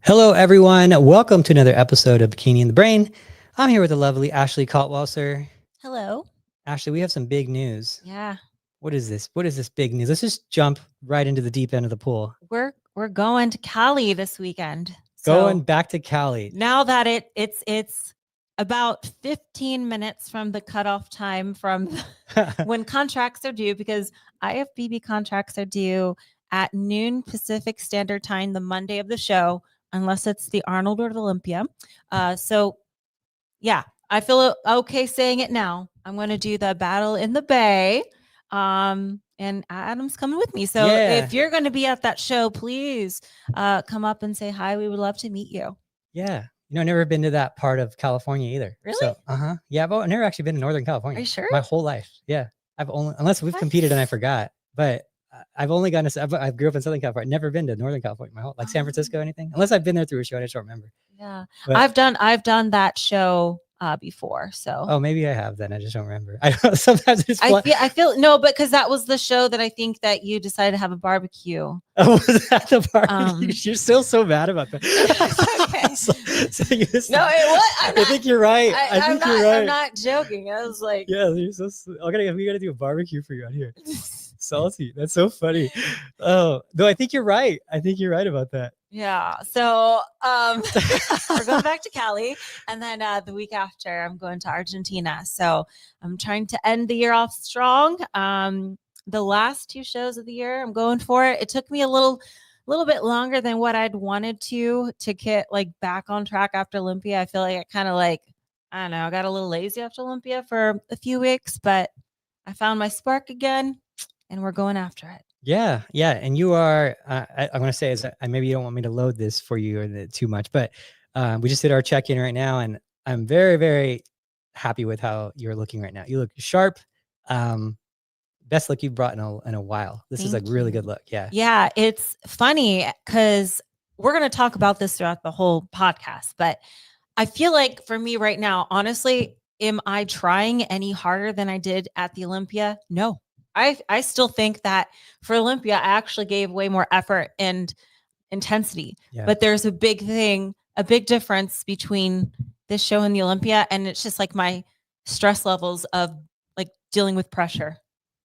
Hello, everyone. Welcome to another episode of Bikini in the Brain. I'm here with the lovely Ashley Kaltwasser. Hello. Ashley, we have some big news. Yeah, What is this? What is this big news? Let's just jump right into the deep end of the pool. we're going to Cali this weekend. Going So back to Cali. now that it's about 15 minutes from the cutoff time from when contracts are due, because IFBB contracts are due at noon Pacific Standard Time, the Monday of the show, unless it's the Arnold or the Olympia. So yeah, I feel okay saying it now. I'm going to do the Battle in the Bay. And Adam's coming with me. So Yeah. if you're going to be at that show, please come up and say hi. We would love to meet you. Yeah. I've never been to that part of California either. Really? So, yeah, but I've never actually been to Northern California. Are you sure? My whole life. Yeah. I've only, unless we've competed and I forgot, but I've only gone to, I grew up in Southern California. I've never been to Northern California, my whole, like San Francisco, anything, unless I've been there through a show. I just don't remember. Yeah. But, I've done that show before. So oh, maybe I have then. I just don't remember. I don't sometimes it's I feel no, but because that was the show that I think that you decided to have a barbecue. Oh, was that the barbecue? You're still so mad about that. Okay. so you just, No, it was. I think you're right. I think you're right. I'm not joking. I was like, yeah, you're so. We gotta do a barbecue for you out here. Salty. That's so funny. Oh no, I think you're right. I think you're right about that. Yeah. So we're going back to Cali, and then the week after I'm going to Argentina. So I'm trying to end the year off strong. The last two shows of the year, I'm going for it. It took me a little bit longer than what I'd wanted to get like back on track after Olympia. I feel like I kind of like, I don't know, I got a little lazy after Olympia for a few weeks, but I found my spark again and we're going after it. Yeah. And you are, I'm going to say is maybe you don't want me to load this for you or too much, but we just did our check-in right now and I'm very, very happy with how you're looking right now. You look sharp. Best look you've brought in a while. This is a really good look. Yeah. Yeah. It's funny because we're going to talk about this throughout the whole podcast, but I feel like for me right now, honestly, am I trying any harder than I did at the Olympia? No. I still think that for Olympia, I actually gave way more effort and intensity, but there's a big difference between this show and the Olympia. And it's just like my stress levels of like dealing with pressure.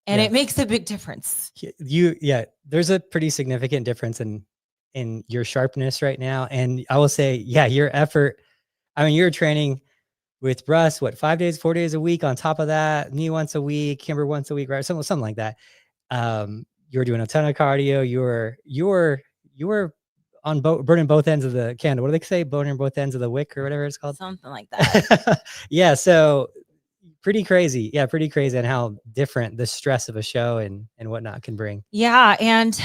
And it makes a big difference. There's a pretty significant difference in your sharpness right now. And I will say, your effort, I mean, you're training with Russ, 4 days a week on top of that, me once a week, Kimber once a week, right? Something like that. You're doing a ton of cardio. You were on burning both ends of the candle. What do they say? Burning both ends of the wick or whatever it's called. Something like that. Yeah. So pretty crazy. Yeah. Pretty crazy and how different the stress of a show and whatnot can bring. Yeah. And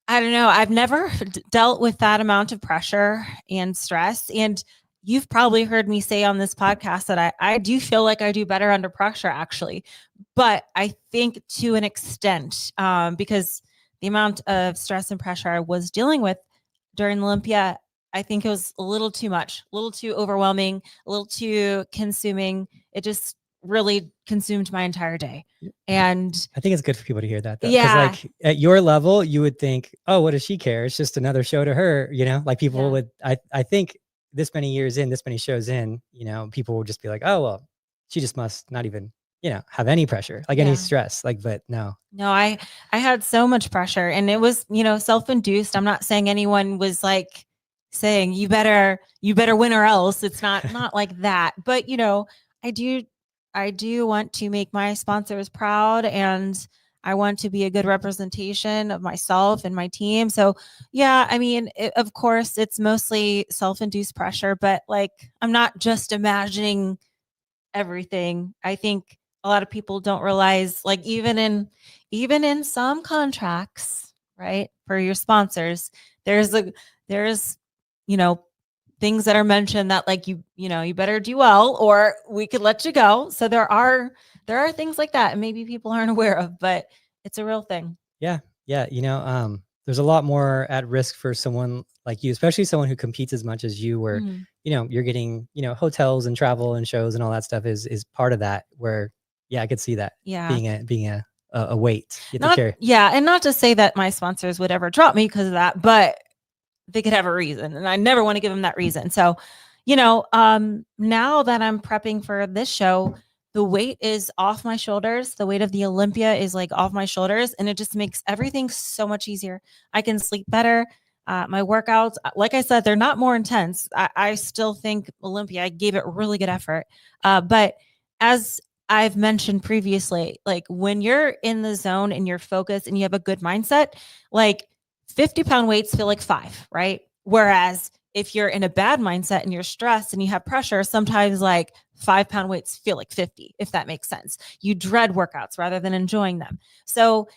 I don't know. I've never dealt with that amount of pressure and stress. And you've probably heard me say on this podcast that I do feel like I do better under pressure, actually. But I think to an extent, because the amount of stress and pressure I was dealing with during Olympia, I think it was a little too much, a little too overwhelming, a little too consuming. It just really consumed my entire day. And I think it's good for people to hear that, though. Yeah. Because like at your level, you would think, oh, what does she care? It's just another show to her, like people would, I think this many years in, this many shows in, people will just be like, oh, well, she just must not even, have any pressure, like any stress, but no. I had so much pressure and it was, self-induced. I'm not saying anyone was like saying you better win or else. It's not like that. But, I do want to make my sponsors proud and I want to be a good representation of myself and my team. So yeah, I mean, of course it's mostly self-induced pressure, but like, I'm not just imagining everything. I think a lot of people don't realize, like, even in some contracts, right, for your sponsors, there's things that are mentioned that like you better do well or we could let you go. So there are things like that and maybe people aren't aware of, but it's a real thing. Yeah. There's a lot more at risk for someone like you, especially someone who competes as much as you, where you're getting hotels and travel and shows and all that stuff is part of that. Where I could see that being a weight. And not to say that my sponsors would ever drop me because of that, but they could have a reason, and I never want to give them that reason. So, now that I'm prepping for this show, the weight is off my shoulders. The weight of the Olympia is like off my shoulders, and it just makes everything so much easier. I can sleep better. My workouts, like I said, they're not more intense. I still think Olympia, I gave it really good effort. But as I've mentioned previously, like when you're in the zone and you're focused and you have a good mindset, like 50-pound weights feel like 5, right? Whereas if you're in a bad mindset and you're stressed and you have pressure, sometimes like 5-pound weights feel like 50, if that makes sense. You dread workouts rather than enjoying them. So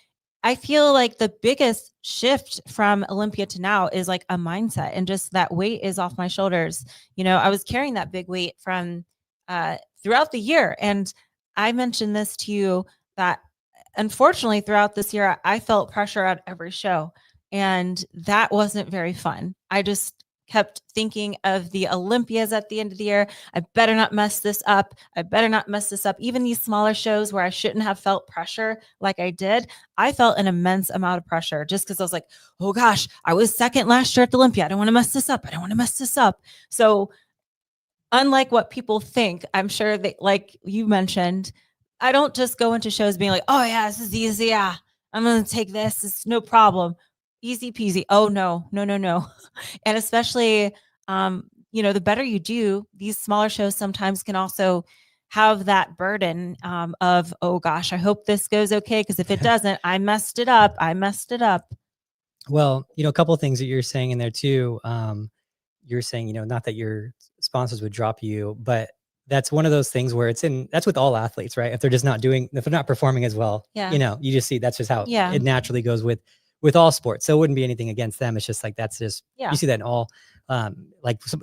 I feel like the biggest shift from Olympia to now is like a mindset, and just that weight is off my shoulders. I was carrying that big weight from throughout the year. And I mentioned this to you that unfortunately throughout this year, I felt pressure at every show, and that wasn't very fun. I just kept thinking of the Olympias at the end of the year. I better not mess this up. I better not mess this up. Even these smaller shows where I shouldn't have felt pressure like I did, I felt an immense amount of pressure just because I was like, oh gosh, I was second last year at the Olympia. I don't want to mess this up. I don't want to mess this up. So unlike what people think, I'm sure that, like you mentioned, I don't just go into shows being like, oh yeah, this is easy. Yeah, I'm going to take this. It's no problem. Easy peasy. Oh no, no, no, no. And especially, the better you do, these smaller shows sometimes can also have that burden of, oh gosh, I hope this goes okay. Because if it doesn't, I messed it up. I messed it up. Well, a couple of things that you're saying in there too. You're saying, not that your sponsors would drop you, but that's one of those things where that's with all athletes, right? If they're not performing as well, Yeah. you just see that's just how Yeah. it naturally goes with all sports. So it wouldn't be anything against them. It's just like, Yeah. you see that in all,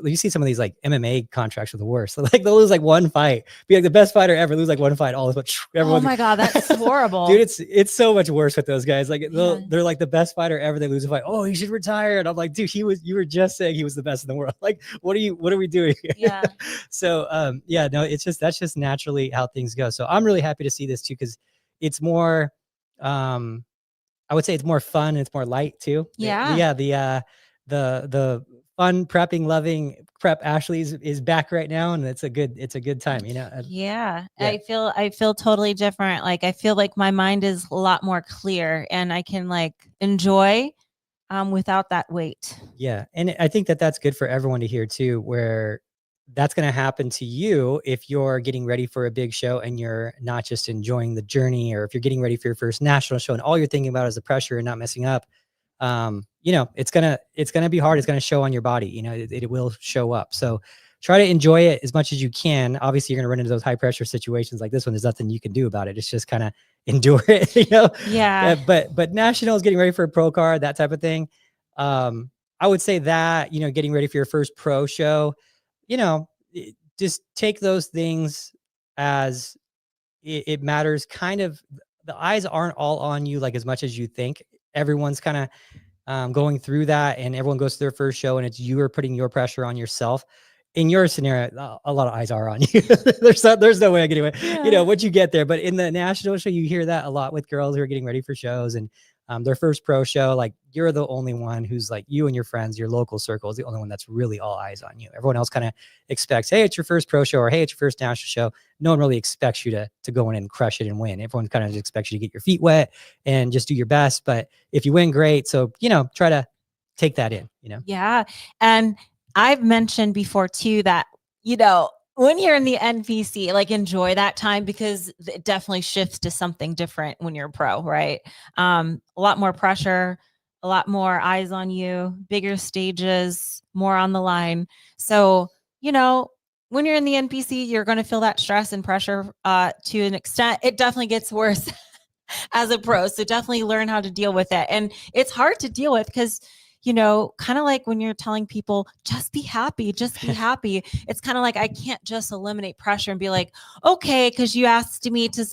you see some of these like MMA contracts are the worst. So like they'll lose like one fight, be like the best fighter ever, lose like one fight, all of it. Oh my God, that's horrible. Dude, it's so much worse with those guys. Like Yeah. they're like the best fighter ever. They lose a fight. Oh, he should retire. And I'm like, dude, you were just saying he was the best in the world. Like, what are we doing here? Yeah. So, yeah, no, that's just naturally how things go. So I'm really happy to see this too, because it's more, I would say it's more fun and it's more light too. Yeah. The fun prepping, loving prep Ashley is back right now, and it's a good time, Yeah. Yeah. I feel totally different. Like I feel like my mind is a lot more clear and I can like enjoy without that weight. Yeah. And I think that's good for everyone to hear too, where that's going to happen to you if you're getting ready for a big show and you're not just enjoying the journey, or if you're getting ready for your first national show and all you're thinking about is the pressure and not messing up. It's going to be hard. It's going to show on your body, it will show up. So try to enjoy it as much as you can. Obviously you're going to run into those high pressure situations like this one. There's nothing you can do about it. It's just kind of endure it, Yeah. But nationals, getting ready for a pro card, that type of thing. I would say that, getting ready for your first pro show, just take those things as it matters. Kind of the eyes aren't all on you, like as much as you think. Everyone's kind of going through that, and everyone goes to their first show, and you are putting your pressure on yourself. In your scenario, a lot of eyes are on you. there's no way I get away, once you get there. But in the national show, you hear that a lot with girls who are getting ready for shows and their first pro show. Like you're the only one who's like, you and your friends, your local circle is the only one that's really all eyes on you. Everyone else kind of expects, hey, it's your first pro show, or hey, it's your first national show. No one really expects you to go in and crush it and win. Everyone kind of expects you to get your feet wet and just do your best. But if you win, great. So, try to take that in, Yeah. And I've mentioned before too that, when you're in the NPC, like enjoy that time, because it definitely shifts to something different when you're a pro, right? A lot more pressure, a lot more eyes on you, bigger stages, more on the line. So, when you're in the NPC, you're going to feel that stress and pressure to an extent. It definitely gets worse as a pro. So definitely learn how to deal with it. And it's hard to deal with because, kind of like when you're telling people, just be happy, just be happy. It's kind of like, I can't just eliminate pressure and be like, okay, because you asked me to,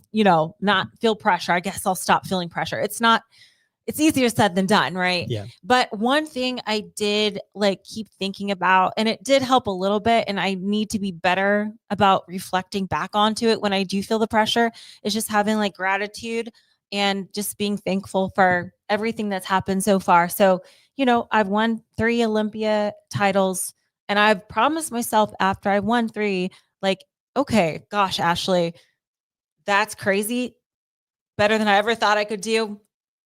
not feel pressure. I guess I'll stop feeling pressure. It's easier said than done, right? Yeah. But one thing I did like keep thinking about, and it did help a little bit, and I need to be better about reflecting back onto it when I do feel the pressure, is just having like gratitude and just being thankful for everything that's happened so far. So, I've won 3 Olympia titles, and I've promised myself after I won 3, like, okay, gosh, Ashley, that's crazy. Better than I ever thought I could do.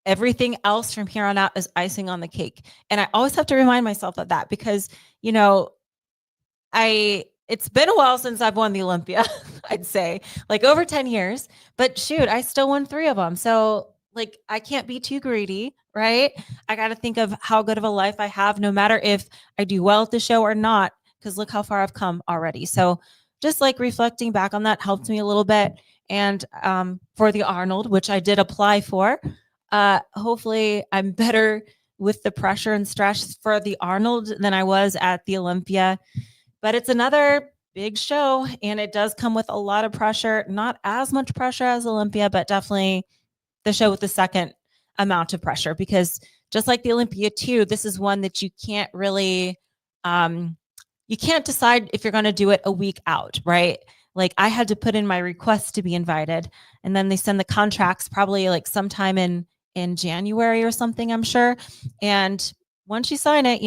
Everything else from here on out is icing on the cake. And I always have to remind myself of that because, it's been a while since I've won the Olympia, I'd say, like over 10 years, but shoot, I still won 3 of them. So like I can't be too greedy, right? I got to think of how good of a life I have no matter if I do well at the show or not, because look how far I've come already. So just like reflecting back on that helped me a little bit. And for the Arnold, which I did apply for, hopefully I'm better with the pressure and stress for the Arnold than I was at the Olympia. But it's another big show, and it does come with a lot of pressure. Not as much pressure as Olympia, but definitely the show with the second amount of pressure, because just like the Olympia too, this is one that you can't really, you can't decide if you're going to do it a week out, right? Like I had to put in my request to be invited, and then they send the contracts probably like sometime in January or something, I'm sure. And once you sign it,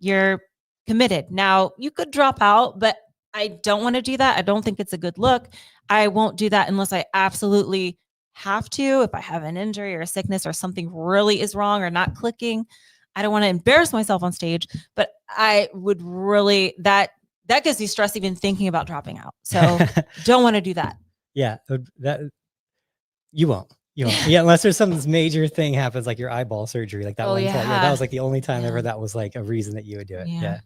you're committed. Now you could drop out, but I don't want to do that. I don't think it's a good look. I won't do that unless I absolutely have to. If I have an injury or a sickness or something really is wrong or not clicking, I don't want to embarrass myself on stage, but I would really, that gives me stress even thinking about dropping out. So don't want to do that. Yeah, that you won't. Yeah, unless there's some major thing happens, like your eyeball surgery, like that one. Yeah. That was like the only time ever that was like a reason that you would do it. Yeah.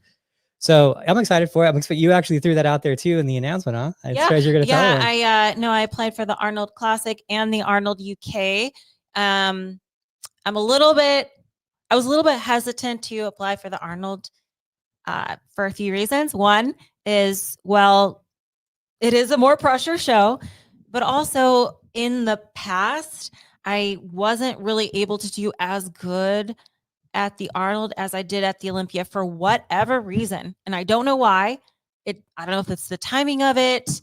So I'm excited for it. You actually threw that out there too in the announcement, huh? I'm surprised you're gonna tell everyone. I applied for the Arnold Classic and the Arnold UK. I was a little bit hesitant to apply for the Arnold for a few reasons. One is, well, it is a more pressure show, but also in the past, I wasn't really able to do as good at the Arnold as I did at the Olympia for whatever reason. And I don't know why. I don't know if it's the timing of it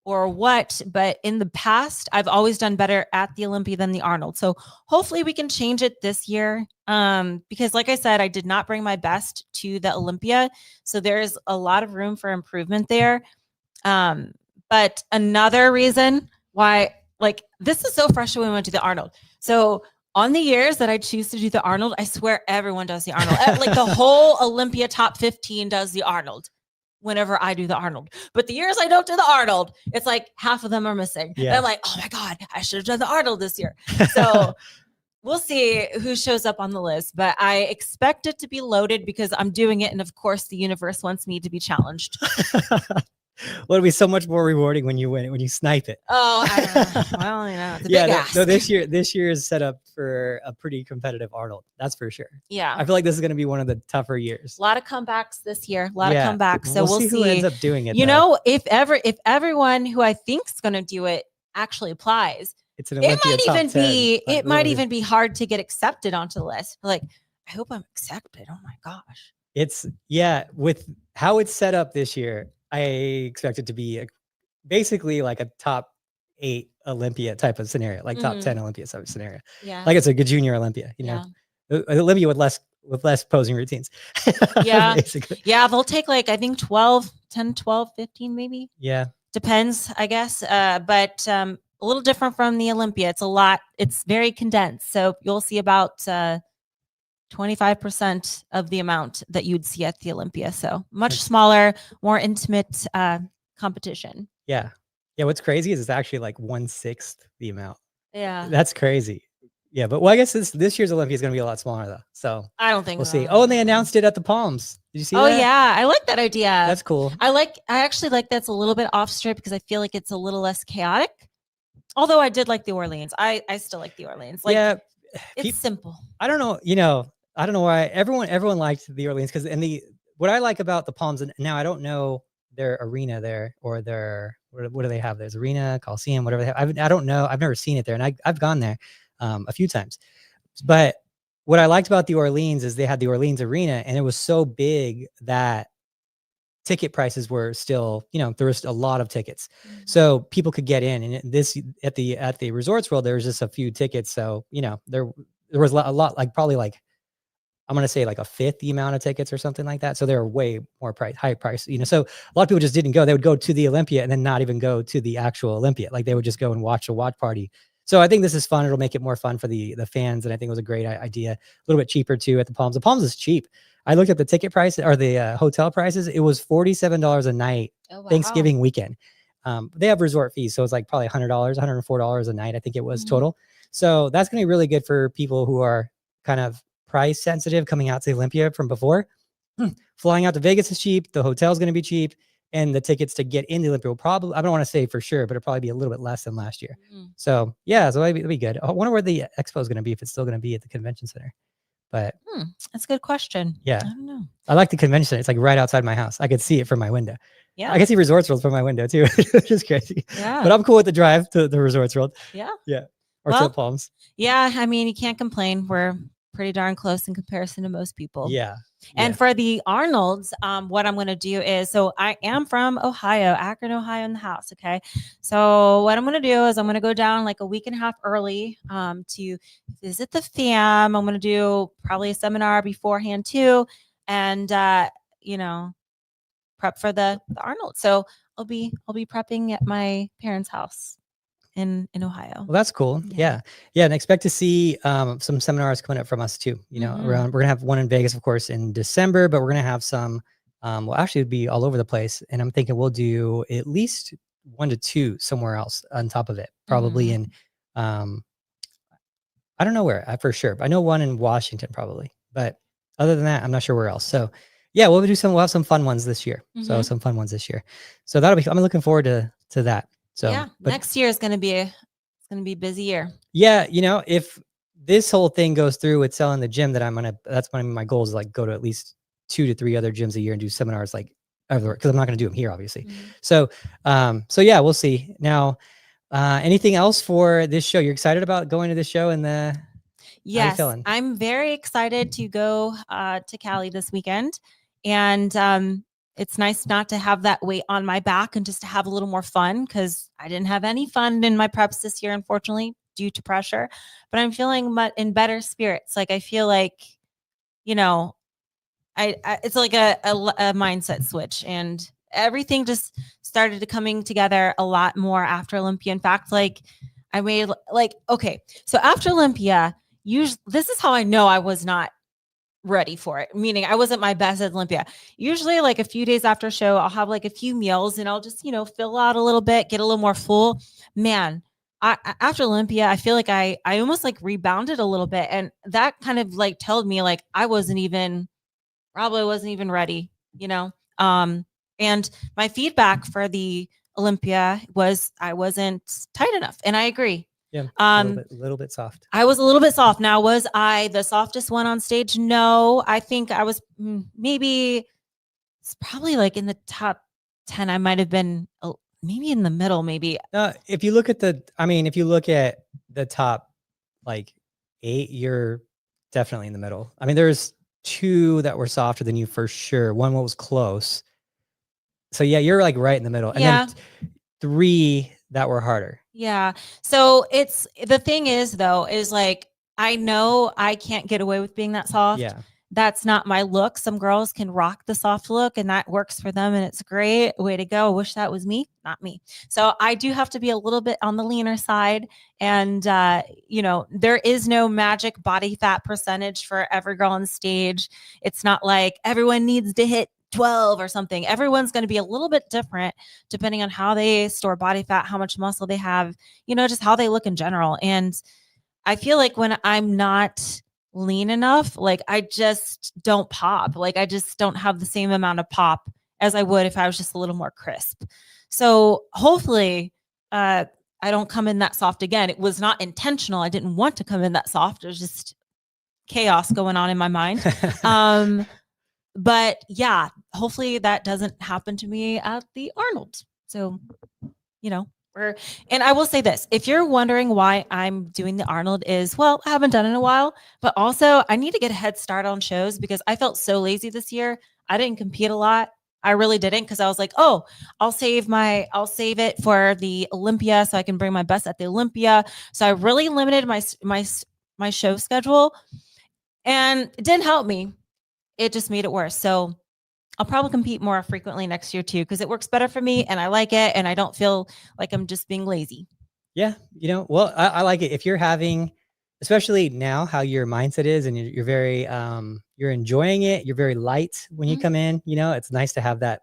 or what, but in the past, I've always done better at the Olympia than the Arnold. So hopefully we can change it this year. Because like I said, I did not bring my best to the Olympia. So there's a lot of room for improvement there. But another reason why, like, this is so fresh when we went to the Arnold. So on the years that I choose to do the Arnold, I swear everyone does the Arnold. Like the whole Olympia top 15 does the Arnold whenever I do the Arnold. But the years I don't do the Arnold, it's like half of them are missing. Yeah. And I'm like, oh my God, I should have done the Arnold this year. So we'll see who shows up on the list, but I expect it to be loaded because I'm doing it. And of course the universe wants me to be challenged. Well, it'll be so much more rewarding when you win it, when you snipe it. Oh, I don't know. Well, it's a big ask. No, this year is set up for a pretty competitive Arnold. That's for sure. Yeah. I feel like this is going to be one of the tougher years. A lot of comebacks this year. A lot of comebacks. So we'll see who ends up doing it. If everyone who I think is going to do it actually applies, it's an Olympia it might even be hard to get accepted onto the list. Like, I hope I'm accepted. Oh my gosh. With how it's set up this year, I expect it to be basically like a top 8 Olympia type of scenario, like top 10 Olympia type of scenario. Yeah. Like it's a good junior Olympia, Olympia with less posing routines. Yeah. Basically. Yeah. They'll take like, I think 10, 12, 15 maybe. Yeah. Depends, I guess. But a little different from the Olympia. It's very condensed. So you'll see about 25% of the amount that you'd see at the Olympia. So much smaller, more intimate competition. Yeah. Yeah. What's crazy is it's actually like 1/6 the amount. Yeah. That's crazy. Yeah. But I guess this year's Olympia is going to be a lot smaller though. So I don't think we'll see. Oh, and they announced it at the Palms. Did you see that? Oh yeah. I like that idea. That's cool. I actually like that's a little bit off strip because I feel like it's a little less chaotic. Although I did like the Orleans. I still like the Orleans. Like, yeah. It's simple. I don't know. I don't know why everyone liked the Orleans because what I like about the Palms, and now I don't know their arena there or their what do they have? There's arena, Coliseum, whatever they have. I don't know. I've never seen it there, and I've gone there a few times. But what I liked about the Orleans is they had the Orleans arena, and it was so big that ticket prices were still, there was a lot of tickets, so people could get in. And this at the Resorts World, there was just a few tickets, so there was a lot, like probably like I'm going to say like a fifth the amount of tickets or something like that. So they're way more high price, so a lot of people just didn't go. They would go to the Olympia and then not even go to the actual Olympia. Like they would just go and watch a watch party. So I think this is fun. It'll make it more fun for the fans. And I think it was a great idea. A little bit cheaper too at the Palms. The Palms is cheap. I looked at the ticket price or the hotel prices. It was $47 a night, Thanksgiving weekend. They have resort fees. So it's like probably $100, $104 a night. I think it was total. So that's going to be really good for people who are kind of price sensitive coming out to the Olympia from before. Flying out to Vegas is cheap. The hotel's going to be cheap. And the tickets to get in the Olympia will probably, I don't want to say for sure, but it'll probably be a little bit less than last year. So yeah, so it'll be good. I wonder where the expo is going to be, if it's still going to be at the convention center. But that's a good question. Yeah. I don't know. I like the convention center. It's like right outside my house. I could see it from my window. Yeah. I can see Resorts World from my window too. It's just crazy. Yeah. But I'm cool with the drive to the Resorts World. Yeah. Yeah. Or to the Palms. Yeah. I mean, you can't complain. We're pretty darn close in comparison to most people. Yeah. And for the Arnolds, what I'm going to do is, so I am from Ohio, Akron, Ohio in the house. Okay. So what I'm going to do is I'm going to go down like a week and a half early to visit the fam. I'm going to do probably a seminar beforehand too. And, prep for the Arnold. So I'll be prepping at my parents' house in Ohio. Well, that's cool. Yeah. And expect to see some seminars coming up from us too. We're gonna have one in Vegas, of course, in December, but we're gonna have some. Well, actually, it'd be all over the place, and I'm thinking we'll do at least 1 to 2 somewhere else on top of it, probably in. I don't know where for sure, but I know one in Washington probably. But other than that, I'm not sure where else. So yeah, we'll have some fun ones this year. So some fun ones this year. So that'll be. I'm looking forward to that. So yeah, next year is going to be a busy year. Yeah. If this whole thing goes through with selling the gym, that's one of my goals is like go to at least 2 to 3 other gyms a year and do seminars like everywhere. Cause I'm not going to do them here, obviously. So yeah, we'll see. Now, anything else for this show? You're excited about going to this show and Yes, I'm very excited to go to Cali this weekend. And, it's nice not to have that weight on my back and just to have a little more fun, because I didn't have any fun in my preps this year, unfortunately, due to pressure. But I'm feeling in better spirits. Like I feel like, it's like a mindset switch, and everything just started coming together a lot more after Olympia. In fact, like I made so after Olympia, this is how I know I was not ready for it, meaning I wasn't my best at Olympia. Usually like a few days after show, I'll have like a few meals and I'll just, fill out a little bit, get a little more full. Man, after Olympia, I feel like I almost like rebounded a little bit. And that kind of like told me like I probably wasn't even ready, and my feedback for the Olympia was I wasn't tight enough. And I agree. Yeah, a little bit soft. I was a little bit soft. Now, was I the softest one on stage? No, I think I was maybe it's probably like in the top 10. I might have been maybe in the middle, maybe. If you look at the top like 8, you're definitely in the middle. I mean, there's 2 that were softer than you for sure. One was close. So yeah, you're like right in the middle. And then 3 that were harder. Yeah. So the thing is though, is like, I know I can't get away with being that soft. Yeah. That's not my look. Some girls can rock the soft look and that works for them. And it's great. Way to go. Wish that was me, not me. So I do have to be a little bit on the leaner side. And, there is no magic body fat percentage for every girl on stage. It's not like everyone needs to hit 12 or something. Everyone's going to be a little bit different depending on how they store body fat, how much muscle they have, just how they look in general. And I feel like when I'm not lean enough, like I just don't pop. Like I just don't have the same amount of pop as I would if I was just a little more crisp. So hopefully I don't come in that soft again. It was not intentional. I didn't want to come in that soft. It was just chaos going on in my mind. But yeah, hopefully that doesn't happen to me at the Arnold. So, and I will say this, if you're wondering why I'm doing the Arnold I haven't done it in a while, but also I need to get a head start on shows because I felt so lazy this year. I didn't compete a lot. I really didn't. Cause I was like, oh, I'll save it for the Olympia so I can bring my best at the Olympia. So I really limited my show schedule. And it didn't help me. It just made it worse. So I'll probably compete more frequently next year too, because it works better for me and I like it and I don't feel like I'm just being lazy. Yeah. Well, I like it. If you're having, especially now how your mindset is and you're very, you're enjoying it. You're very light when you come in, it's nice to have that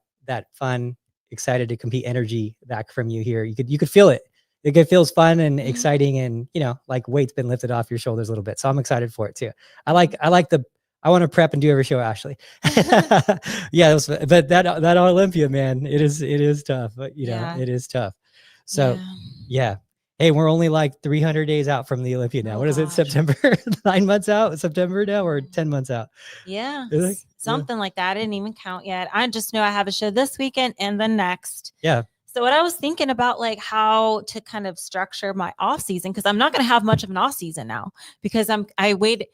fun, excited to compete energy back from you here. You could feel it. It feels fun and exciting and, like weight's been lifted off your shoulders a little bit. So I'm excited for it too. I want to prep and do every show, Ashley. Yeah. But that Olympia, man, it is tough, but it is tough. So yeah. Hey, we're only like 300 days out from the Olympia now. What is it? September? 9 months out? September now or 10 months out? Yeah. Something like that. I didn't even count yet. I just know I have a show this weekend and then next. Yeah. So what I was thinking about, like how to kind of structure my off season, because I'm not going to have much of an off season now because I waited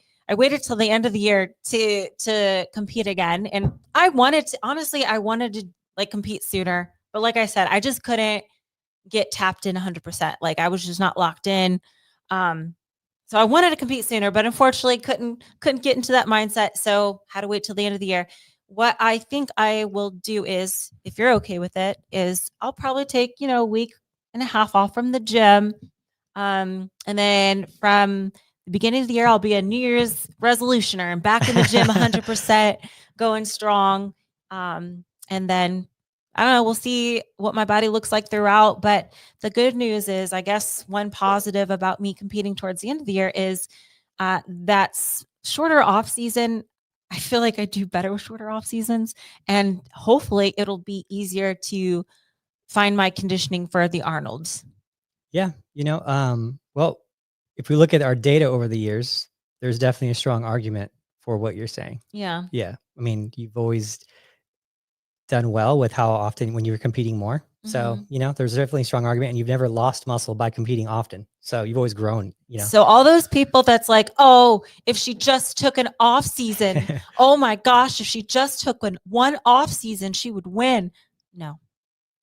till the end of the year to compete again. And I wanted to like compete sooner. But like I said, I just couldn't get tapped in 100%. Like I was just not locked in. So I wanted to compete sooner, but unfortunately couldn't get into that mindset. So had to wait till the end of the year. What I think I will do is, if you're okay with it, is I'll probably take, a week and a half off from the gym. And then from the beginning of the year, I'll be a New Year's resolutioner and back in the gym 100% going strong. And then I don't know, we'll see what my body looks like throughout. But the good news is, I guess one positive about me competing towards the end of the year is that's shorter off season. I feel like I do better with shorter off seasons, and hopefully it'll be easier to find my conditioning for the Arnolds. Yeah. Well, if we look at our data over the years, there's definitely a strong argument for what you're saying. Yeah. Yeah. I mean, you've always done well with how often when you were competing more. So, there's definitely a strong argument, and you've never lost muscle by competing often. So you've always grown, So all those people that's like, oh, if she just took an off season, oh my gosh, if she just took one off season, she would win. No,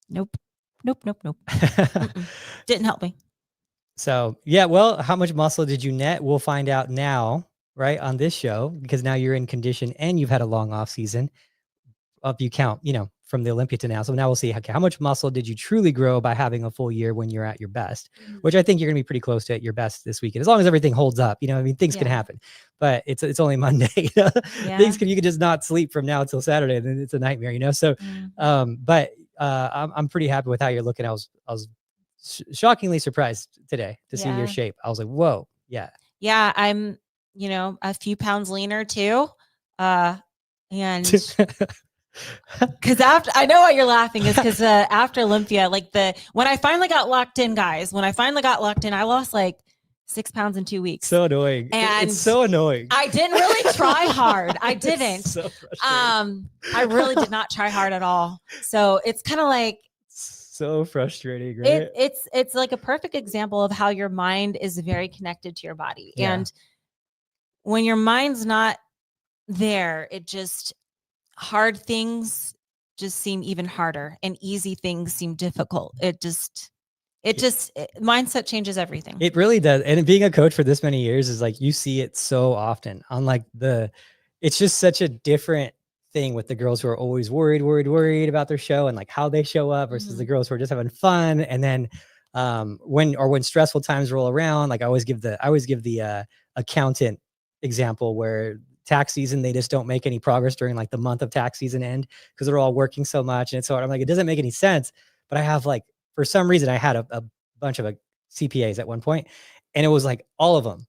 nope. Didn't help me. So yeah, well, how much muscle did you net? We'll find out now, right, on this show, because now you're in condition and you've had a long off season. If you count, from the Olympia to now. So now we'll see how much muscle did you truly grow by having a full year when you're at your best, which I think you're going to be pretty close to at your best this weekend, as long as everything holds up. Things can happen, but it's only Monday. You can just not sleep from now until Saturday, and then it's a nightmare. So, but I'm pretty happy with how you're looking. I was shockingly surprised today to see your shape. I was like, whoa, yeah. I'm a few pounds leaner too, and because I know why you're laughing is because after Olympia, when I finally got locked in, guys, I lost like 6 pounds in 2 weeks. So annoying. And it's so annoying. I didn't really try hard. I didn't. So I really did not try hard at all. So it's kind of like so frustrating, right? It's like a perfect example of how your mind is very connected to your body. Yeah. And when your mind's not there, hard things just seem even harder, and easy things seem difficult. Mindset changes everything. It really does. And being a coach for this many years is like, you see it so often on it's just such a different thing with the girls who are always worried about their show and like how they show up versus the girls who are just having fun. And then when stressful times roll around, like I always give the accountant example where tax season, they just don't make any progress during like the month of tax season end because they're all working so much. And so I'm like, it doesn't make any sense. But I have for some reason, I had a bunch of CPAs at one point, and it was like all of them,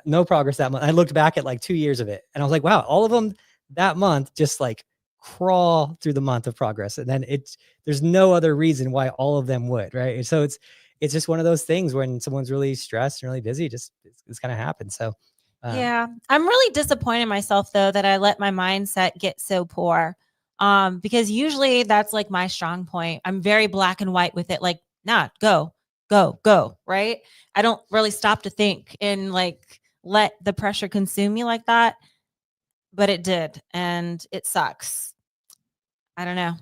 no progress that month. I looked back at 2 years of it, and I was like, wow, all of them that month just crawl through the month of progress. And then there's no other reason why all of them would, right? And so it's just one of those things when someone's really stressed and really busy, it's kind of happens. So yeah, I'm really disappointed in myself though that I let my mindset get so poor. Because usually that's my strong point. I'm very black and white with it. Go, right? I don't really stop to think and let the pressure consume me like that. But it did, and it sucks. I don't know.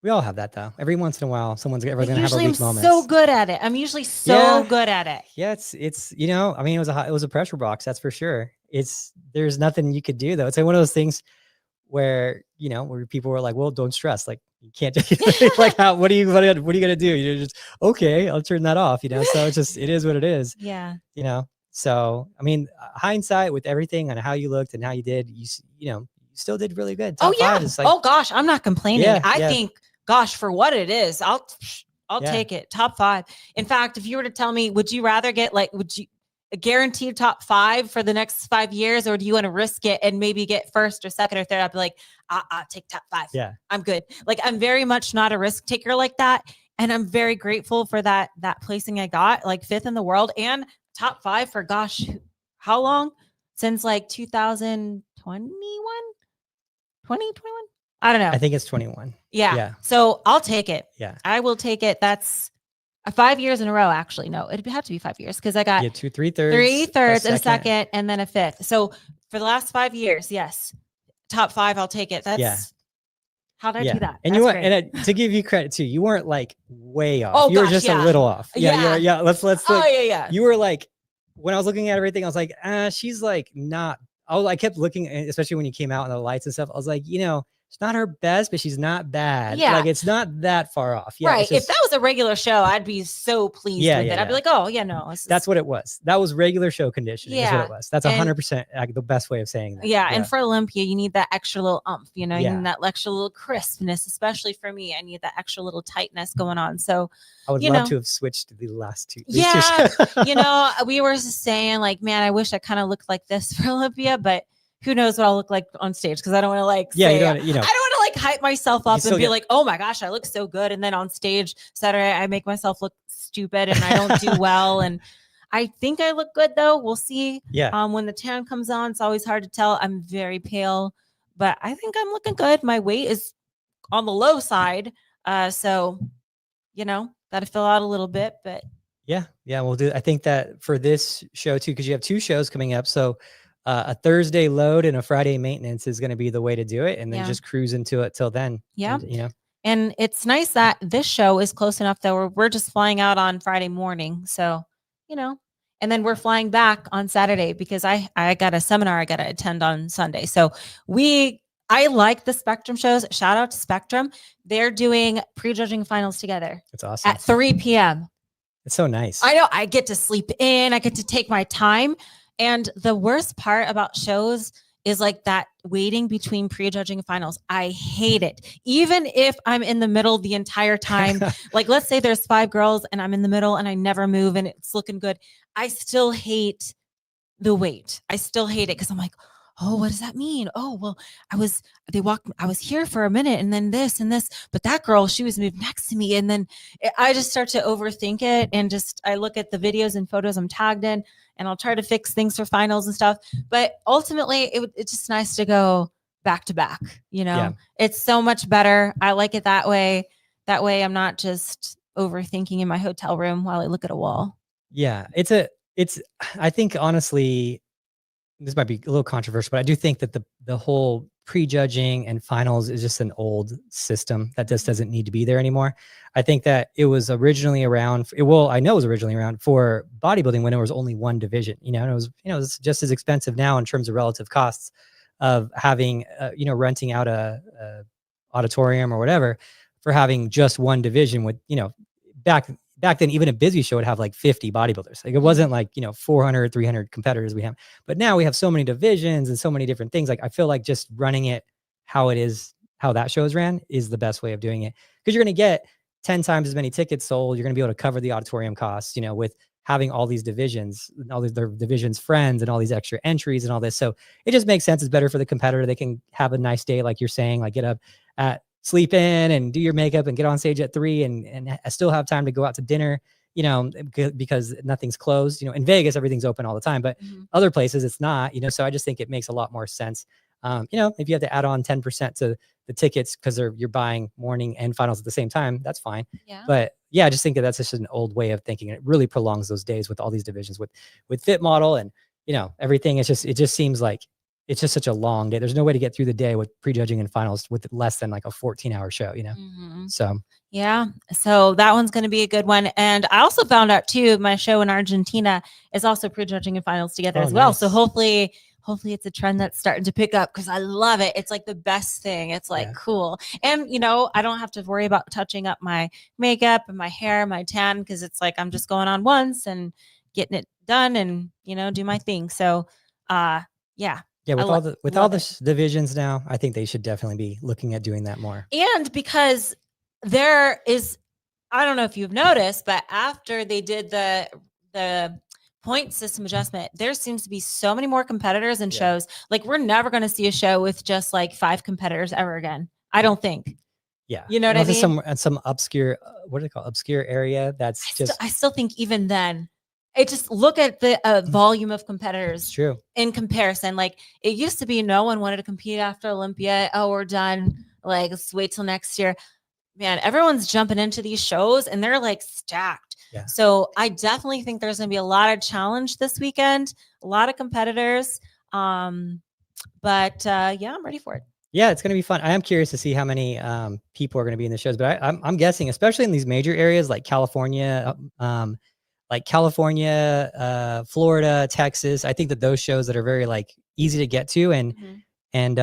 We all have that though. Every once in a while, someone's ever going to have a weak moment. So good at it. I'm usually so good at it. Yeah, it's it was a pressure box, that's for sure. there's nothing you could do though. It's like one of those things where, where people were like, well, don't stress. Like you can't like what are you going to do? You're just, okay, I'll turn that off, So it is what it is. Yeah. So, I mean, hindsight with everything on how you looked and how you did, you still did really good. Top 5 is like, oh gosh, I'm not complaining. Yeah, I yeah. think, gosh, for what it is, I'll Yeah. take it. Top 5. In fact, if you were to tell me, would you rather get would you a guaranteed top 5 for the next 5 years, or do you want to risk it and maybe get first or second or third? I'd be like, I'll take top 5. Yeah. I'm good. Like I'm very much not a risk taker like that. And I'm very grateful for that placing I got, like 5th in the world and top 5 for gosh, how long? Since like 2021? 2021? I don't know. I think it's 21. Yeah. So I'll take it. Yeah. I will take it. That's 5 years in a row. Actually, no, it'd have to be 5 years because I got 2 3/3, 3/3 and a second, and then a 5th. So for the last 5 years, yes, top 5, I'll take it. That's how did I do that? And That's you weren't, great. and to give you credit too, you weren't like way off. Oh, you were gosh, just a little off. Yeah. Let's look. Oh yeah. You were like, when I was looking at everything, I was like, she's like not. Oh, I kept looking, especially when you came out in the lights and stuff. I was like, it's not her best, but she's not bad. Yeah. Like it's not that far off. Yeah. Right. If that was a regular show, I'd be so pleased with it. I'd be like, oh yeah, no. That's what it was. That was regular show conditioning. Yeah. Is what it was. That's 100% the best way of saying that. Yeah. And for Olympia, you need that extra little umph, you need Yeah. that extra little crispness, especially for me. I need that extra little tightness going on. So I would love to have switched to the last two. Yeah. We were just saying like, man, I wish I kind of looked like this for Olympia, but who knows what I'll look like on stage? Because I don't want to like, I don't want to like hype myself up and be like, oh my gosh, I look so good. And then on stage Saturday, I make myself look stupid and I don't do well. And I think I look good though. We'll see. Yeah. When the tan comes on, it's always hard to tell. I'm very pale, but I think I'm looking good. My weight is on the low side. So, got to fill out a little bit, but yeah, we'll do. I think that for this show too, because you have 2 shows coming up. So a Thursday load and a Friday maintenance is going to be the way to do it. And then just cruise into it till then. Yeah. And, and it's nice that this show is close enough that we're just flying out on Friday morning. So, and then we're flying back on Saturday because I got a seminar I got to attend on Sunday. So I like the Spectrum shows. Shout out to Spectrum. They're doing prejudging finals together. That's awesome. At 3 p.m. It's so nice. I know. I get to sleep in. I get to take my time. And the worst part about shows is like that waiting between prejudging and finals. I hate it. Even if I'm in the middle the entire time, like let's say there's 5 girls and I'm in the middle and I never move and it's looking good. I still hate the wait. I still hate it because I'm like, oh, what does that mean? Oh, well, I was here for a minute and then this and this, but that girl, she was moved next to me. And then I just start to overthink it. And I look at the videos and photos I'm tagged in and I'll try to fix things for finals and stuff. But ultimately it's just nice to go back to back. It's so much better. I like it that way. That way I'm not just overthinking in my hotel room while I look at a wall. Yeah. I think honestly, this might be a little controversial, but I do think that the whole prejudging and finals is just an old system that just doesn't need to be there anymore. I think that it was originally around. I know it was originally around for bodybuilding when it was only one division. And it was it's just as expensive now in terms of relative costs of having renting out a auditorium or whatever for having just one division with back then, even a busy show would have like 50 bodybuilders. Like it wasn't like, 400, 300 competitors we have. But now we have so many divisions and so many different things. Like I feel like just running it how it is, how that show is ran is the best way of doing it. Because you're going to get 10 times as many tickets sold. You're going to be able to cover the auditorium costs, with having all these divisions, all these their divisions friends and all these extra entries and all this. So it just makes sense. It's better for the competitor. They can have a nice day, like you're saying, like get up sleep in and do your makeup and get on stage at 3 and still have time to go out to dinner, because nothing's closed. In Vegas, everything's open all the time, but other places it's not, so I just think it makes a lot more sense. If you have to add on 10% to the tickets because you're buying morning and finals at the same time, that's fine. Yeah. But yeah, I just think that's just an old way of thinking. It really prolongs those days with all these divisions with Fit Model and, everything. It just seems like it's just such a long day. There's no way to get through the day with prejudging and finals with less than like a 14-hour show, So yeah. So that one's going to be a good one. And I also found out too, my show in Argentina is also prejudging and finals together as well. Nice. So hopefully hopefully it's a trend that's starting to pick up because I love it. It's like the best thing. It's like cool. And I don't have to worry about touching up my makeup and my hair, my tan, because it's like I'm just going on once and getting it done and do my thing. So yeah. Yeah, with all the divisions now, I think they should definitely be looking at doing that more. And because there is, I don't know if you've noticed, but after they did the point system adjustment, there seems to be so many more competitors and shows. Like we're never going to see a show with just like 5 competitors ever again. I don't think. Yeah. You know what I mean? Some obscure, what do they call obscure area? I still think even then, just look at the volume of competitors. It's true. In comparison. Like it used to be no one wanted to compete after Olympia. Oh, we're done. Like let's wait till next year. Man, everyone's jumping into these shows and they're like stacked. Yeah. So I definitely think there's going to be a lot of challenge this weekend, a lot of competitors. But I'm ready for it. Yeah, it's going to be fun. I am curious to see how many people are going to be in the shows, but I'm guessing, especially in these major areas like California, Florida, Texas. I think that those shows that are very like easy to get to and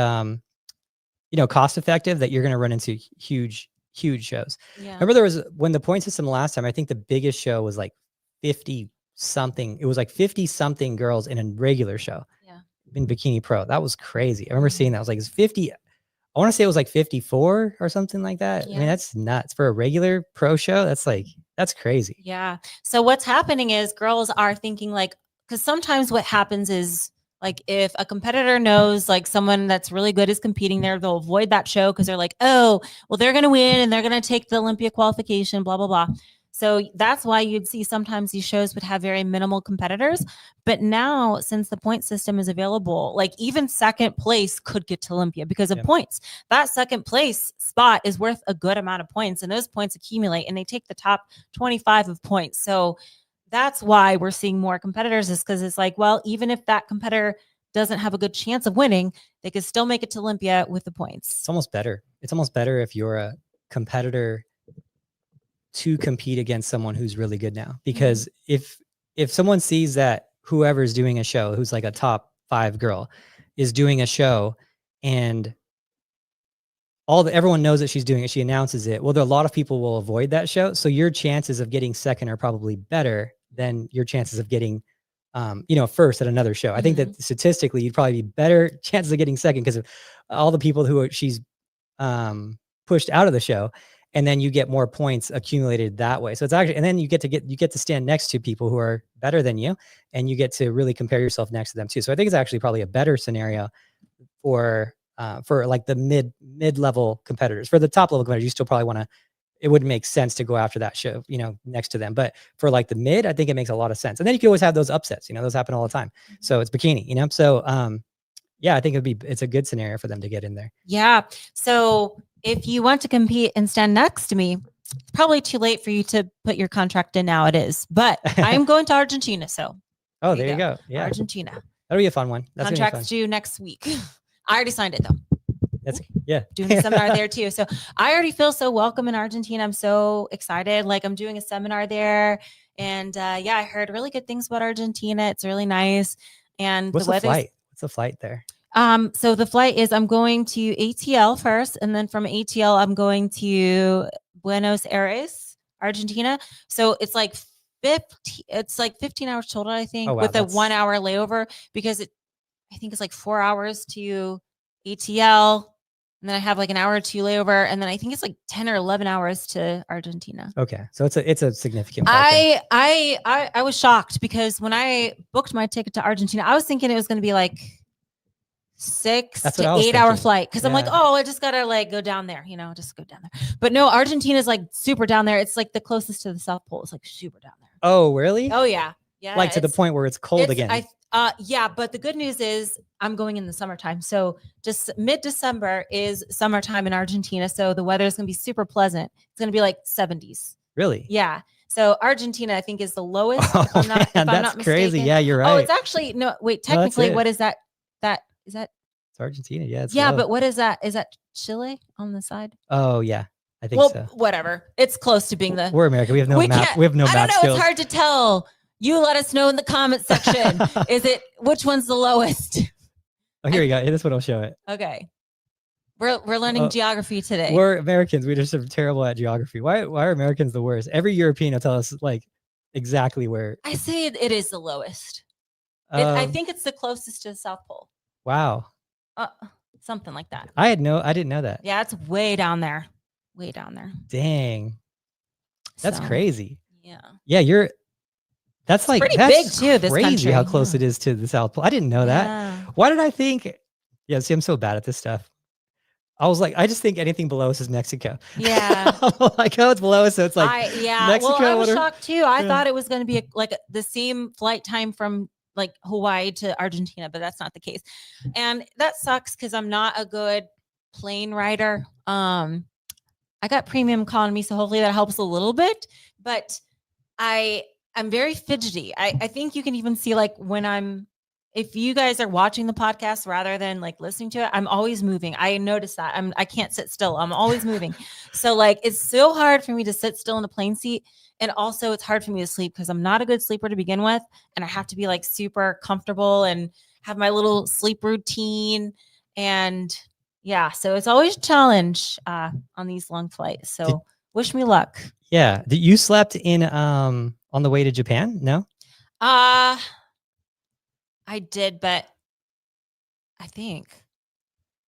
cost effective, that you're going to run into huge shows. Yeah. Remember there was, when the point system last time, I think the biggest show was like 50 something. It was like 50 something girls in a regular show. Yeah. In Bikini Pro. That was crazy. I remember seeing that. I was like, it's 50. I want to say it was like 54 or something like that. Yeah. I mean, that's nuts for a regular pro show. That's crazy. Yeah. So what's happening is girls are thinking like, because sometimes what happens is, like if a competitor knows like someone that's really good is competing there, they'll avoid that show because they're like, oh, well, they're going to win and they're going to take the Olympia qualification, blah, blah, blah. So that's why you'd see sometimes these shows would have very minimal competitors. But now, since the point system is available, like even second place could get to Olympia because of points. That second place spot is worth a good amount of points, and those points accumulate and they take the top 25 of points. So that's why we're seeing more competitors, is because it's like, well, even if that competitor doesn't have a good chance of winning, they could still make it to Olympia with the points. It's almost better. It's almost better if you're a competitor to compete against someone who's really good now. Because if someone sees that whoever's doing a show, who's like a top 5 girl, is doing a show and everyone knows that she's doing it, she announces it, well, a lot of people will avoid that show. So your chances of getting second are probably better than your chances of getting, first at another show. I think that statistically, you'd probably be better chances of getting second because of all the people who she's pushed out of the show, and then you get more points accumulated that way. So it's actually, and then you get to stand next to people who are better than you, and you get to really compare yourself next to them too. So I think it's actually probably a better scenario for like the mid-level competitors. For the top level competitors, you still probably want to, it wouldn't make sense to go after that show, next to them. But for like the mid, I think it makes a lot of sense. And then you can always have those upsets, those happen all the time. So it's bikini, so I think it's a good scenario for them to get in there. Yeah. So if you want to compete and stand next to me, it's probably too late for you to put your contract in now. It is, but I'm going to Argentina. So there you go. Yeah. Argentina. That'll be a fun one. Contract's due next week. I already signed it though. Doing a seminar there too. So I already feel so welcome in Argentina. I'm so excited. Like I'm doing a seminar there, and I heard really good things about Argentina. It's really nice. And what's the flight? What's the flight there? So the flight is, I'm going to ATL first, and then from ATL I'm going to Buenos Aires, Argentina. So it's like 15 hours total, I think, with a 1 hour layover, because I think it's like 4 hours to ATL, and then I have like an hour or 2 layover, and then I think it's like 10 or 11 hours to Argentina. Okay, so it's a significant. I was shocked because when I booked my ticket to Argentina, I was thinking it was going to be like 6 to 8 hour flight, because I'm like, oh, I just gotta like go down there, just go down there. But no, Argentina is like super down there. It's like the closest to the South Pole. It's like super down there. Oh, really? Oh yeah, yeah. Like to the point where it's cold again. But the good news is I'm going in the summertime. So just mid-December is summertime in Argentina. So the weather is going to be super pleasant. It's going to be like 70s. Really? Yeah. So Argentina, I think, is the lowest. Oh, if I'm not crazy. Yeah, you're right. Oh, it's actually, no, wait, technically, what is that? Is that? It's Argentina. Yeah. It's low. Low. But what is that? Is that Chile on the side? Oh, yeah. I think so. Whatever. It's close to being We're America. We have no map. We have no map. I don't know. Skills. It's hard to tell. You let us know in the comment section. Which one's the lowest? Oh, here we go. This one will show it. Okay. We're learning geography today. We're Americans. We're just terrible at geography. Why are Americans the worst? Every European will tell us like exactly where. I say it is the lowest. I think it's the closest to the South Pole. Wow. Something like that. I didn't know that. Yeah, it's way down there. Way down there. Dang. That's crazy. Yeah. Yeah, that's like pretty big too. This crazy country. how close it is to the South Pole. I didn't know that. Why did I think? Yeah, see, I'm so bad at this stuff. I was like, I just think anything below us is Mexico. Yeah. I'm like, oh, it's below us, so it's like Mexico. Well, I was shocked too. I thought it was going to be like the same flight time from like Hawaii to Argentina, but that's not the case. And that sucks because I'm not a good plane rider. I got premium economy, so hopefully that helps a little bit. But I'm very fidgety. I think you can even see like when if you guys are watching the podcast rather than like listening to it, I'm always moving. I noticed that I can't sit still. I'm always moving. So like, it's so hard for me to sit still in a plane seat. And also it's hard for me to sleep because I'm not a good sleeper to begin with. And I have to be like super comfortable and have my little sleep routine. And yeah, so it's always a challenge on these long flights. So wish me luck. Yeah. You slept in on the way to Japan? No? I did, but I think,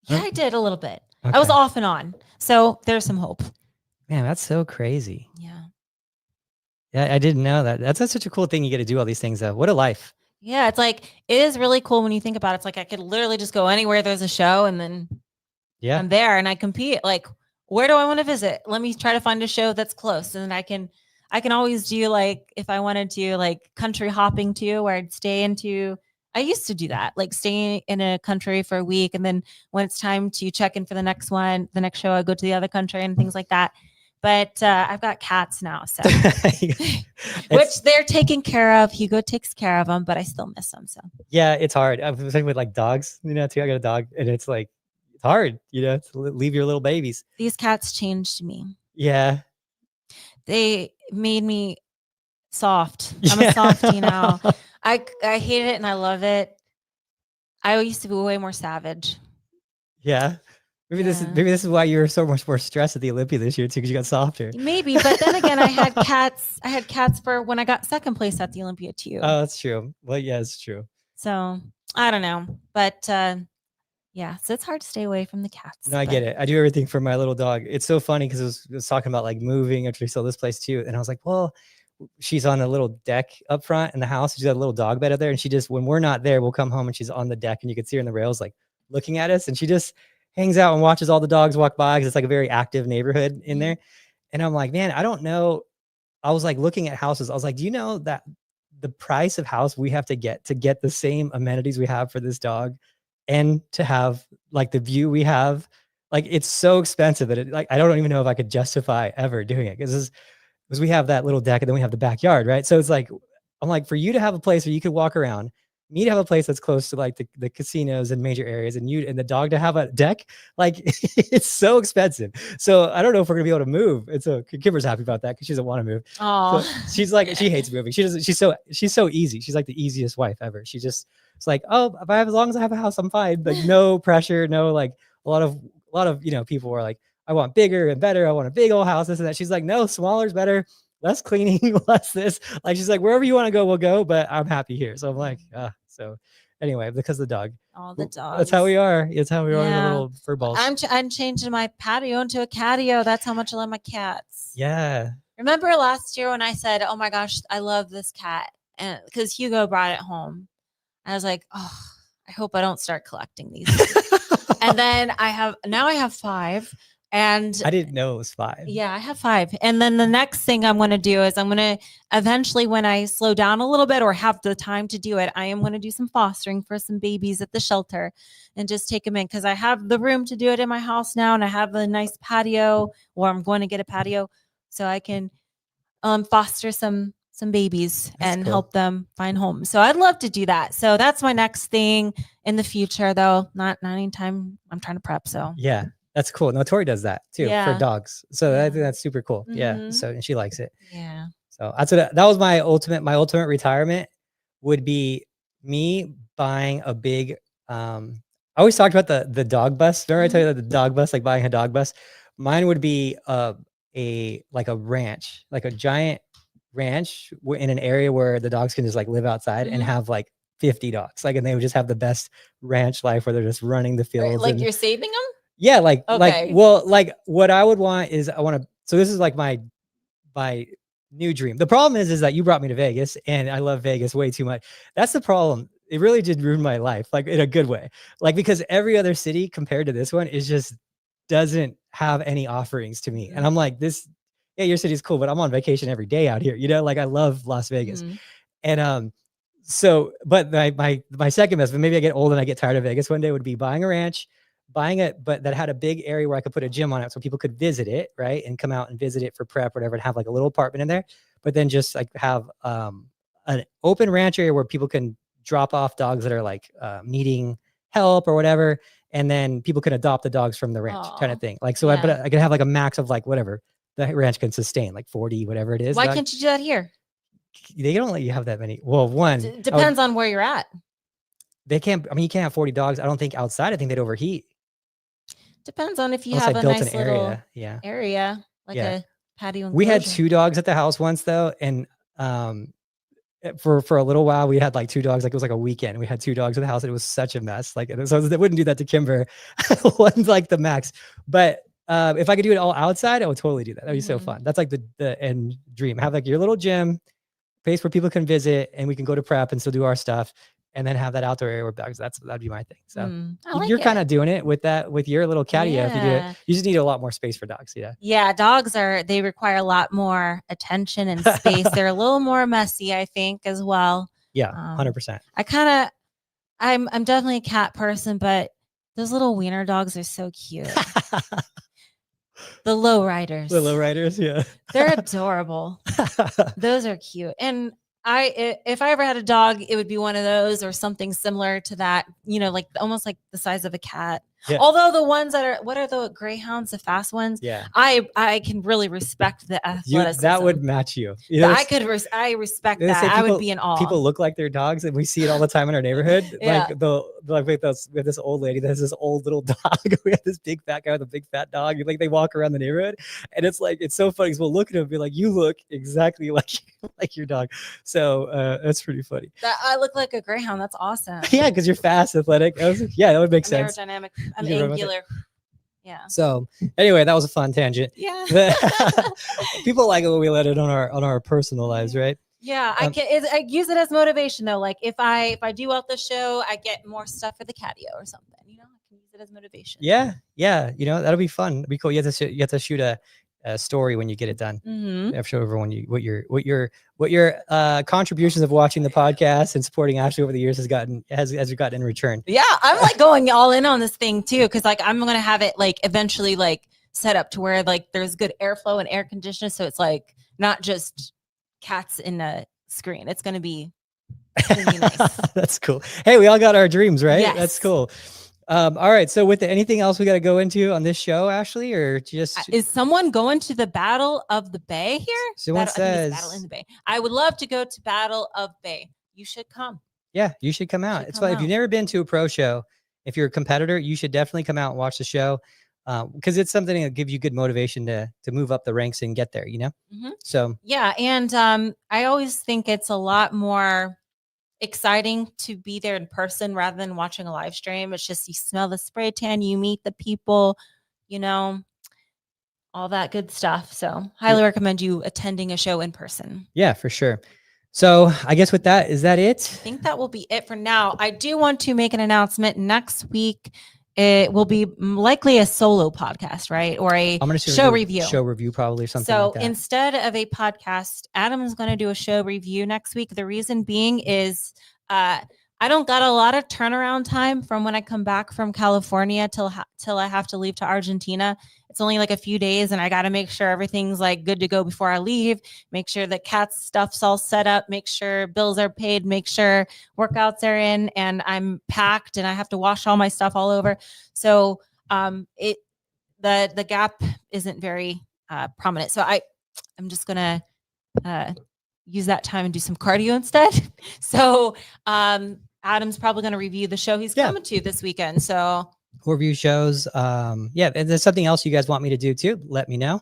I did a little bit. Okay. I was off and on. So there's some hope. Man, that's so crazy. Yeah. Yeah, I didn't know that. That's such a cool thing. You get to do all these things though. What a life. Yeah. It's like, it is really cool when you think about it. It's like, I could literally just go anywhere there's a show and then I'm there and I compete. Like, where do I want to visit? Let me try to find a show that's close. And then I can always do like, if I wanted to like country hopping too, where I'd stay into, I used to do that, like staying in a country for a week. And then when it's time to check in for the next one, the next show, I go to the other country and things like that. But I've got cats now, so which they're taken care of. Hugo takes care of them, but I still miss them. So yeah, it's hard. I'm saying with like dogs, too. I got a dog, and it's like it's hard, to leave your little babies. These cats changed me. Yeah, they made me soft. I'm a softie now. I hate it and I love it. I used to be way more savage. Yeah. Maybe this is why you were so much more stressed at the Olympia this year too, because you got softer. Maybe, but then again, I had cats. I had cats for when I got second place at the Olympia too. Oh, that's true. Well, yeah, it's true. So I don't know, but yeah, so it's hard to stay away from the cats. No, I get it. I do everything for my little dog. It's so funny because it was talking about like moving after we sold this place too, and I was like, well, she's on a little deck up front in the house. She's got a little dog bed up there. And she just, when we're not there, we'll come home and she's on the deck and you can see her in the rails, like looking at us. And she just hangs out and watches all the dogs walk by because it's like a very active neighborhood in there. And I'm like, man, I don't know. I was like looking at houses. I was like, do you know that the price of house we have to get the same amenities we have for this dog and to have like the view we have? Like, it's so expensive that like, I don't even know if I could justify ever doing it because we have that little deck and then we have the backyard, right? So it's like, I'm like, for you to have a place where you could walk around, me to have a place that's close to like the casinos and major areas, and you and the dog to have a deck, like it's so expensive. So I don't know if we're gonna be able to move. And so Kimber's happy about that because she doesn't want to move. Oh, so she's like, she hates moving. She doesn't. She's so easy. She's like the easiest wife ever. She just, it's like, oh, if I have, as long as I have a house, I'm fine. Like no pressure, no like a lot of people are like, I want bigger and better. I want a big old house, this and that. She's like, no, smaller is better. Less cleaning, less this. Like, she's like, wherever you want to go, we'll go. But I'm happy here. So I'm like, so anyway, because the dog. All the dogs. That's how we are. It's how we are, the little fur balls. I'm changing my patio into a catio. That's how much I love my cats. Yeah. Remember last year when I said, oh my gosh, I love this cat. And because Hugo brought it home. I was like, oh, I hope I don't start collecting these. And then I have 5. And I didn't know it was 5. Yeah, I have 5. And then the next thing I'm going to do is I'm going to eventually, when I slow down a little bit or have the time to do it, I am going to do some fostering for some babies at the shelter and just take them in because I have the room to do it in my house now. And I have a nice patio, or I'm going to get a patio so I can foster some babies and help them find homes. So I'd love to do that. So that's my next thing in the future, though. Not anytime I'm trying to prep. So yeah. That's cool. No, Tori does that too for dogs. So I think that's super cool. Mm-hmm. Yeah. So, and she likes it. Yeah. So that was my ultimate retirement would be me buying a big I always talked about the dog bus. Remember I tell Mhm. you that the dog bus, like buying a dog bus? Mine would be a like a ranch, like a giant ranch in an area where the dogs can just like live outside and Mhm. have like 50 dogs. Like, and they would just have the best ranch life where they're just running the Right, fields. like And you're saving them? yeah, Okay. well, like what I would want is I want to, so this is like my new dream. The problem is that you brought me to Vegas and I love Vegas way too much. That's the problem. It really did ruin my life, like in a good way. Like, because every other city compared to this one is just doesn't have any offerings to me. And I'm like, this, yeah, your city's cool, but I'm on vacation every day out here. You know, like I love Las Vegas. Mhm. And so but my second best, but maybe I get old and I get tired of Vegas one day, would be buying a ranch, buying it, but that had a big area where I could put a gym on it so people could visit it, right? And come out and visit it for prep, whatever, and have like a little apartment in there. But then just like have an open ranch area where people can drop off dogs that are like needing help or whatever. And then people can adopt the dogs from the ranch kind Aw, of thing. Like, so but yeah. I could have like a max of like whatever the ranch can sustain, like 40, whatever it is. Why can't you do that here? They don't let you have that many. Well, one, Depends on where you're at. they can't. I mean, you can't have 40 dogs. I don't think outside. I think they'd overheat Depends on if you unless I have a built an nice little area. Yeah, area, like yeah. a patio We had enclosure. 2 dogs at the house once though, and for a little while we had like 2 dogs. Like it was like a weekend. We had 2 dogs at the house. And it was such a mess. Like so they wouldn't do that to Kimber. One's like the max. But if I could do it all outside, I would totally do that. That'd be so Mhm. fun. That's like the end dream. Have like your little gym, place where people can visit, and we can go to prep and still do our stuff, and then have that outdoor area where dogs. That'd be my thing. So I like you're kind it. of doing it with that, with your little catio. If you do it, Yeah. you just need a lot more space for dogs. Yeah. Yeah, they require a lot more attention and space. They're a little more messy, I think, as well. Yeah. Um, 100%. I'm definitely a cat person, but those little wiener dogs are so cute. The low riders. The low riders. Yeah. They're adorable. Those are cute. And if I ever had a dog, it would be one of those or something similar to that, like almost like the size of a cat. Yeah. Although the ones what are the greyhounds, the fast ones? Yeah. I can really respect the athleticism. That would match you. You know, I respect they that. say I would be in awe. People look like their dogs, and we see it all the time in our neighborhood. Yeah. Like we have this old lady that has this old little dog. We have this big fat guy with a big fat dog. Like they walk around the neighborhood, and it's like it's so funny because we'll look at him and be like, "You look exactly like your dog." So that's pretty funny. That I look like a greyhound. That's awesome. Yeah, because you're fast, athletic. Yeah, that would make sense. Aerodynamic. I'm You remember angular. Yeah. So anyway, that was a fun tangent. Yeah. People like it when we let it on our personal lives, right? Yeah, I use it as motivation though. Like if I do out the show, I get more stuff for the catio or something. I can use it as motivation. Yeah, that'll be fun. It'll be cool. You have to shoot a story when you get it done. Mm-hmm. I've shown everyone what your contributions of watching the podcast and supporting Ashley over the years has gotten in return. Yeah, I'm like going all in on this thing too, because like I'm gonna have it like eventually like set up to where like there's good airflow and air conditioning, so it's like not just cats in a screen. It's gonna be nice. That's cool. Hey, we all got our dreams, right? Yes. That's cool. All right. So with anything else we got to go into on this show, Ashley, or just is someone going to the Battle of the Bay here? Someone says Battle in the Bay. I would love to go to Battle of Bay. You should come. Yeah, you should come out. It's fun. If you've never been to a pro show, if you're a competitor, you should definitely come out and watch the show because it's something that gives you good motivation to move up the ranks and get there, Mm-hmm. So yeah. And I always think it's a lot more exciting to be there in person rather than watching a live stream. It's just you smell the spray tan, you meet the people, all that good stuff. So highly recommend you attending a show in person. Yeah, for sure. So I guess with that, is that it? I think that will be it for now. I do want to make an announcement next week. It will be likely a solo podcast, right? Or a show review, probably something so like that. Instead of a podcast, Adam is going to do a show review next week. The reason being is I don't got a lot of turnaround time from when I come back from California till I have to leave to Argentina. It's only like a few days, and I got to make sure everything's like good to go before I leave. Make sure the cat's stuff's all set up. Make sure bills are paid. Make sure workouts are in, and I'm packed, and I have to wash all my stuff all over. So the gap isn't very prominent. So I'm just gonna use that time and do some cardio instead. So Adam's probably going to review the show he's coming to this weekend. So we'll review shows. Yeah, and there's something else you guys want me to do too, let me know.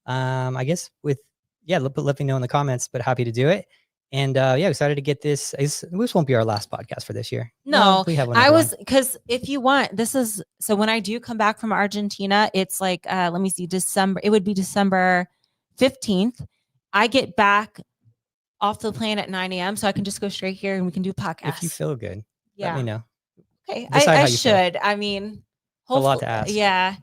I guess let me know in the comments, but happy to do it. And excited to get this. This won't be our last podcast for this year. No, we have one. Because if you want, so when I do come back from Argentina, it's like, let me see, December. It would be December 15th. I get back off the plane at 9 a.m. so I can just go straight here and we can do podcasts. If you feel good, let me know. Okay, I should. Feel. I mean, a lot to ask. Yeah.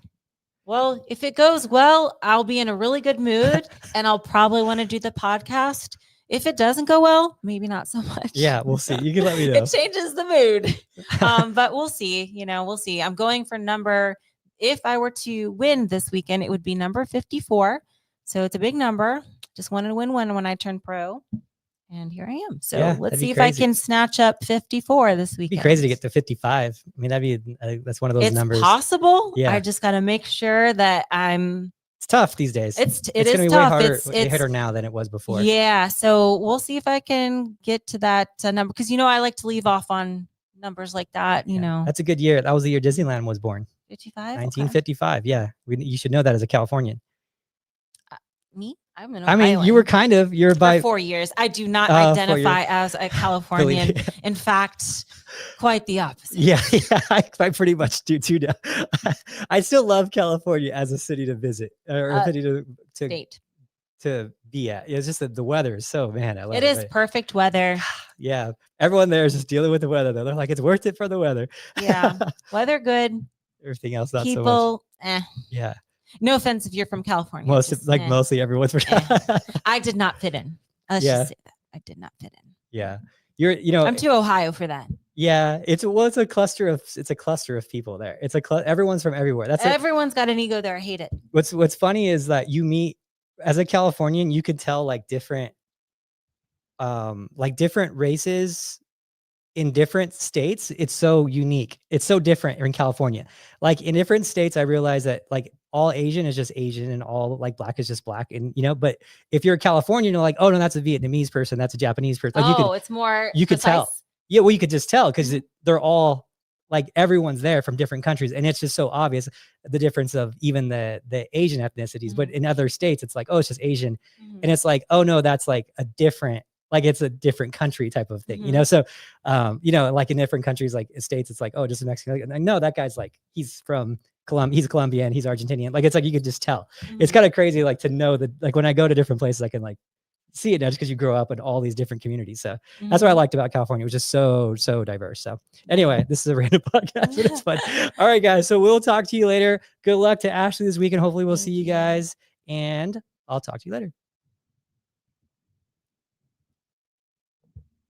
Well, if it goes well, I'll be in a really good mood and I'll probably want to do the podcast. If it doesn't go well, maybe not so much. Yeah, we'll see. You can let me know. It changes the mood. But we'll see. We'll see. I'm going for if I were to win this weekend, it would be number 54. So it's a big number. Just wanted to win one when I turned pro. And here I am. So let's see if I can snatch up 54 this weekend. It'd be crazy to get to 55. I mean, that's one of those numbers. It's possible. Yeah. I just got to make sure that It's tough these days. It's going to be tough. Way harder now than it was before. Yeah. So we'll see if I can get to that number. Because, I like to leave off on numbers like that, That's a good year. That was the year Disneyland was born. 55? 1955. Okay. Yeah. You should know that as a Californian. Me? I'm an Ohioan. I mean, you're by 4 years. I do not identify as a Californian. In fact, quite the opposite. Yeah, I pretty much do too now. I still love California as a city to visit or a city to be at. It's just the weather is so, man, I love it. It is perfect weather. Yeah, everyone there is just dealing with the weather. They're like, it's worth it for the weather. Yeah, weather good. Everything else not People, so much. Yeah. No offense if you're from California. Mostly everyone's from I did not fit in. Let's just say that. I did not fit in. Yeah. I'm too Ohio for that. Yeah. It's a cluster of people there. Everyone's from everywhere. Everyone's got an ego there. I hate it. What's funny is that you meet as a Californian, you could tell different races in different states. It's so unique. It's so different in California. Like in different states, I realize that all Asian is just Asian and all black is just black. And, but if you're a Californian, you're like, oh no, that's a Vietnamese person. That's a Japanese person. It's more, you could tell. Yeah. Well, you could just tell because they're all everyone's there from different countries. And it's just so obvious the difference of even the Asian ethnicities, mm-hmm. but in other states, it's like, oh, it's just Asian. Mm-hmm. And it's like, oh no, that's a different, it's a different country type of thing, mm-hmm. So, in different countries, states, it's like, oh, just a Mexican. No, that guy's he's from Colombia. He's Colombian. He's Argentinian. It's you could just tell. Mm-hmm. It's kind of crazy, to know that, when I go to different places, I can see it now just because you grow up in all these different communities. So mm-hmm. that's what I liked about California. It was just so diverse. So anyway, this is a random podcast, but it's fun. All right, guys. So we'll talk to you later. Good luck to Ashley this weekend. Hopefully we'll see you guys, and I'll talk to you later.